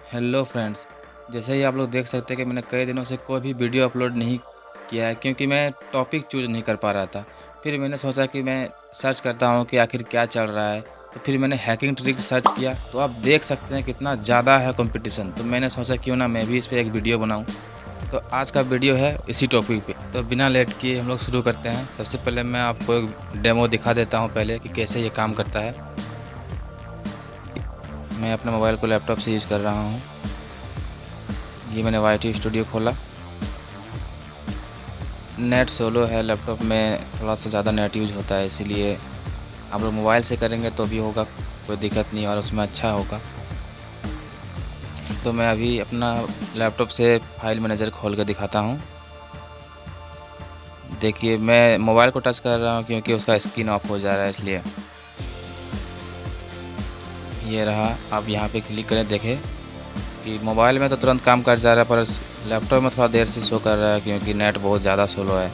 Hello friends, जैसे ही आप लोग देख सकते हैं कि मैंने कई दिनों से कोई भी वीडियो अपलोड नहीं किया है क्योंकि मैं टॉपिक चूज़ नहीं कर पा रहा था। फिर मैंने सोचा कि मैं सर्च करता हूँ कि आखिर क्या चल रहा है, तो फिर मैंने हैकिंग ट्रिक सर्च किया, तो आप देख सकते हैं कितना ज़्यादा है कॉम्पिटिशन। तो मैंने सोचा क्यों ना मैं भी इस पे एक वीडियो बनाऊँ। तो आज का वीडियो है इसी टॉपिक पे। तो बिना लेट किए हम लोग शुरू करते हैं। सबसे पहले मैं आपको एक डेमो दिखा देता हूँ पहले कि कैसे ये काम करता है। मैं अपने मोबाइल को लैपटॉप से यूज़ कर रहा हूँ। ये मैंने वाईटी स्टूडियो खोला। नेट स्लो है, लैपटॉप में थोड़ा सा ज़्यादा नेट यूज होता है, इसीलिए आप लोग मोबाइल से करेंगे तो भी होगा, कोई दिक्कत नहीं और उसमें अच्छा होगा। तो मैं अभी अपना लैपटॉप से फाइल मैनेजर खोल कर दिखाता हूँ। देखिए मैं मोबाइल को टच कर रहा हूँ क्योंकि उसका स्क्रीन ऑफ हो जा रहा है, इसलिए ये रहा। आप यहाँ पे क्लिक करें, देखें कि मोबाइल में तो तुरंत काम कर जा रहा है, पर लैपटॉप में थोड़ा देर से शो कर रहा है क्योंकि नेट बहुत ज़्यादा स्लो है।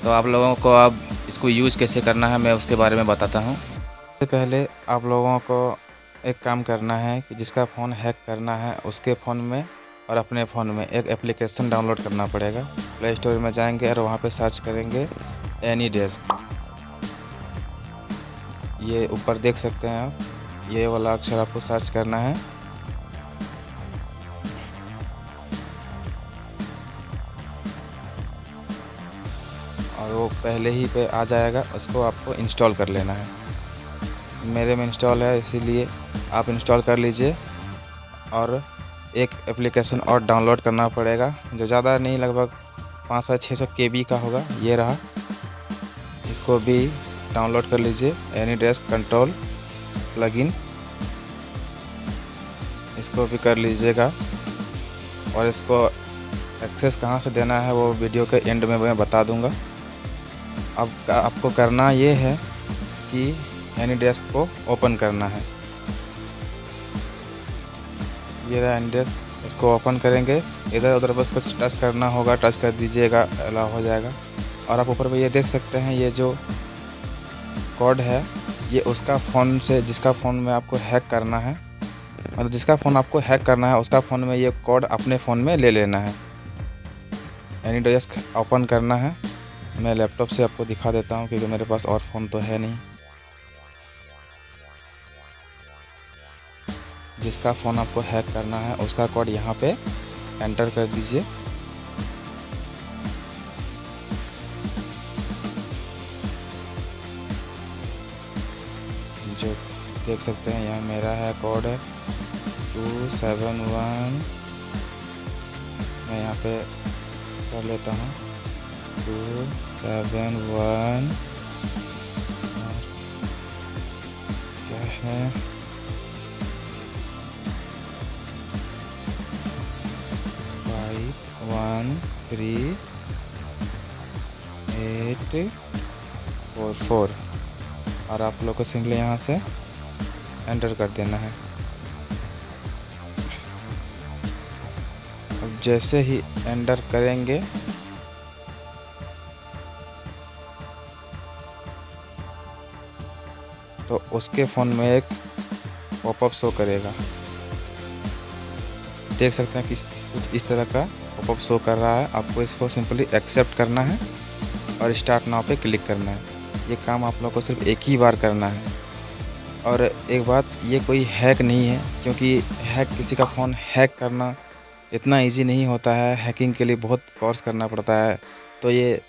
तो आप लोगों को अब इसको यूज़ कैसे करना है मैं उसके बारे में बताता हूँ। सबसे पहले आप लोगों को एक काम करना है कि जिसका फ़ोन हैक करना है उसके फ़ोन में और अपने फ़ोन में एक एप्लीकेशन डाउनलोड करना पड़ेगा। प्ले स्टोर में जाएंगे और वहाँ पे सर्च करेंगे एनीडेस्क। ये ऊपर देख सकते हैं आप, ये वाला अक्षर आपको सर्च करना है। और वो पहले ही पे आ जाएगा, उसको आपको इंस्टॉल कर लेना है। मेरे में इंस्टॉल है, इसीलिए आप इंस्टॉल कर लीजिए। और एक एप्लीकेशन और डाउनलोड करना पड़ेगा जो ज़्यादा नहीं, लगभग 500-600 KB का होगा। ये रहा, इसको भी डाउनलोड कर लीजिए। एनीडेस्क कंट्रोल प्लगइन, इसको भी कर लीजिएगा। और इसको एक्सेस कहाँ से देना है वो वीडियो के एंड में मैं बता दूंगा। अब आपको करना ये है कि एनीडेस्क को ओपन करना है। ये रहा एनीडेस्क, इसको ओपन करेंगे। इधर उधर बस कुछ टच करना होगा, टच कर दीजिएगा, अलाउ हो जाएगा। और आप ऊपर पे ये देख सकते हैं, ये जो कोड है ये उसका फ़ोन से, जिसका फ़ोन में आपको हैक करना है, मतलब जिसका फ़ोन आपको हैक करना है उसका फ़ोन में ये कोड अपने फ़ोन में ले लेना है। एनीडेस्क ओपन करना है। मैं लैपटॉप से आपको दिखा देता हूँ क्योंकि मेरे पास और फ़ोन तो है नहीं। जिसका फ़ोन आपको हैक करना है उसका कोड यहाँ पे एंटर कर दीजिए। जो देख सकते हैं यहाँ मेरा है कोड 271। मैं यहाँ पे कर लेता हूँ 271। क्या है 513844। और आप लोग को सिंपली यहाँ से एंटर कर देना है। अब जैसे ही एंटर करेंगे तो उसके फ़ोन में एक पॉपअप शो करेगा। देख सकते हैं कि कुछ इस तरह का पॉपअप शो कर रहा है। आपको इसको सिंपली एक्सेप्ट करना है और स्टार्ट नाउ पे क्लिक करना है। ये काम आप लोग को सिर्फ एक ही बार करना है। और एक बात, ये कोई हैक नहीं है, क्योंकि किसी का फ़ोन हैक करना इतना इजी नहीं होता है। हैकिंग के लिए बहुत कोर्स करना पड़ता है। तो ये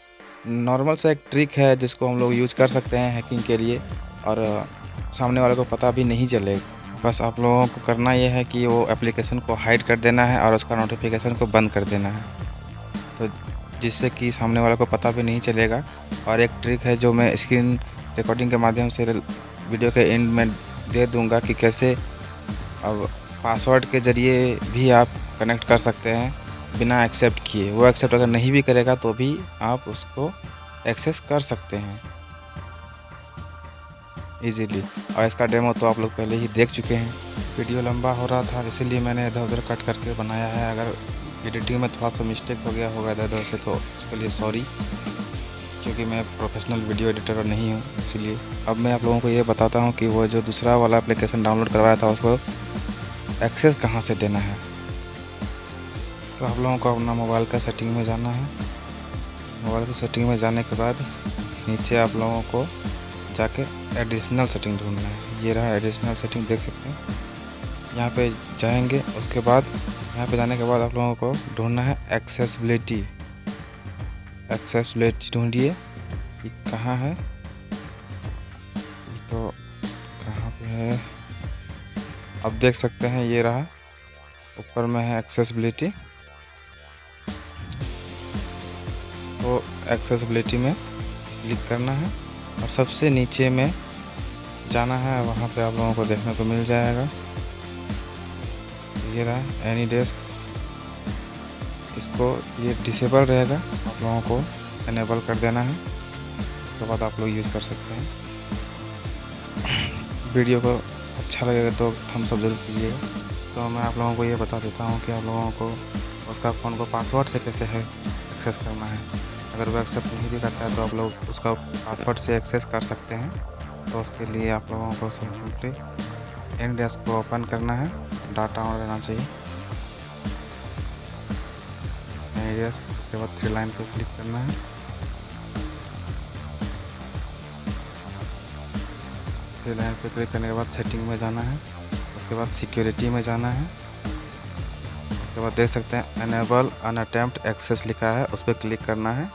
नॉर्मल सा एक ट्रिक है जिसको हम लोग यूज़ कर सकते हैं हैकिंग के लिए, और सामने वाले को पता भी नहीं चलेगा। बस आप लोगों को करना ये है कि वो एप्लीकेशन को हाइड कर देना है और उसका नोटिफिकेशन को बंद कर देना है, तो जिससे कि सामने वाले को पता भी नहीं चलेगा। और एक ट्रिक है जो मैं स्क्रीन रिकॉर्डिंग के माध्यम से वीडियो के एंड में दे दूंगा कि कैसे अब पासवर्ड के ज़रिए भी आप कनेक्ट कर सकते हैं बिना एक्सेप्ट किए। वो एक्सेप्ट अगर नहीं भी करेगा तो भी आप उसको एक्सेस कर सकते हैं इजीली। और इसका डेमो तो आप लोग पहले ही देख चुके हैं। वीडियो लंबा हो रहा था इसीलिए मैंने इधर उधर कट करके बनाया है। अगर एडिटिंग में थोड़ा सा मिस्टेक हो गया होगा इधर उधर से तो उसके लिए सॉरी, क्योंकि क्योंकि मैं प्रोफेशनल वीडियो एडिटर नहीं हूँ, इसलिए अब मैं आप लोगों को ये बताता हूँ कि वो जो दूसरा वाला एप्लीकेशन डाउनलोड करवाया था उसको एक्सेस कहाँ से देना है। तो आप लोगों को अपना मोबाइल का सेटिंग में जाना है। मोबाइल की सेटिंग में जाने के बाद नीचे आप लोगों को जाके एडिशनल सेटिंग ढूंढना है। ये रहा एडिशनल सेटिंग, देख सकते हैं। यहाँ पे जाएंगे, उसके बाद यहाँ पे जाने के बाद आप लोगों को ढूंढना है एक्सेसिबिलिटी। एक्सेसिबिलिटी ढूंढिए कि कहाँ है, तो कहाँ पे है आप देख सकते हैं। ये रहा ऊपर में है एक्सेसिबिलिटी। तो एक्सेसिबिलिटी में क्लिक करना है और सबसे नीचे में जाना है। वहाँ पे आप लोगों को देखने को मिल जाएगा, ये रहा एनी डेस्क। इसको ये डिसेबल रहेगा, आप लोगों को इनेबल कर देना है। उसके बाद आप लोग यूज़ कर सकते हैं। वीडियो को अच्छा लगेगा तो थम्स अप जरूर कीजिएगा। तो मैं आप लोगों को ये बता देता हूँ कि आप लोगों को उसका फ़ोन को पासवर्ड से कैसे है एक्सेस करना है। अगर वो एक्सेप्ट नहीं भी करता है तो आप लोग उसका पासवर्ड से एक्सेस कर सकते हैं। तो उसके लिए आप लोगों को सिंपली एनी डेस्क को ओपन करना है, डाटा ऑन रहना चाहिए एनी डेस्क। उसके बाद 3 लाइन पे क्लिक करना है। 3 लाइन पे क्लिक करने के बाद सेटिंग में जाना है। उसके बाद सिक्योरिटी में जाना है। उसके बाद देख सकते हैं एनेबल अनअटेम्प्ट एक्सेस लिखा है, उस पर क्लिक करना है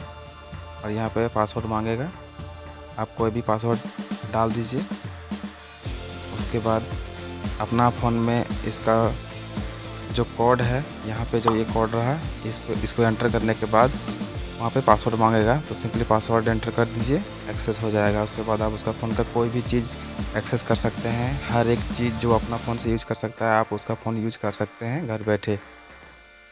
और यहाँ पे पासवर्ड मांगेगा। आप कोई भी पासवर्ड डाल दीजिए। उसके बाद अपना फ़ोन में इसका जो कोड है, यहाँ पे जो ये कोड रहा है, इसको एंटर करने के बाद वहाँ पे पासवर्ड मांगेगा। तो सिंपली पासवर्ड एंटर कर दीजिए, एक्सेस हो जाएगा। उसके बाद आप उसका फ़ोन का कोई भी चीज़ एक्सेस कर सकते हैं। हर एक चीज़ जो अपना फ़ोन से यूज़ कर सकता है, आप उसका फ़ोन यूज़ कर सकते हैं घर बैठे।